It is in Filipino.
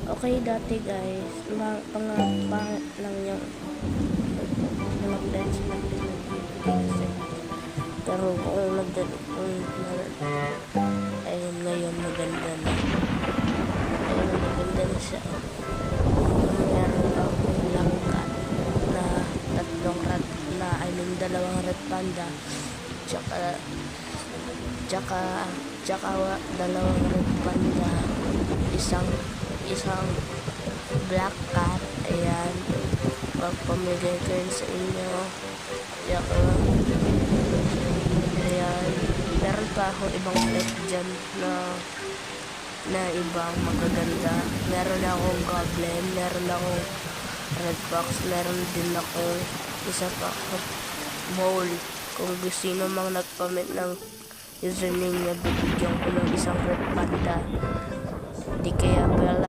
Okay, dati guys, pangit lang yung walang dance lang din nagbibigay kasi. Pero kung ayun ngayon maganda na. Ayun maganda na siya. Meron akong langka na tatlong rat na dalawang red panda. Tsaka dalawang red panda. Isang black cat. Ayan. Pagpamigay ko yun sa inyo. Tsaka ayan. Meron pa akong ibang pet dyan na ibang magaganda. Meron akong goblin, meron akong red fox, meron din akong isa pa mole. Kung gusto nyo mang nagpamit ng username niya, bibigyan ko ng isang red panda. Di kaya pala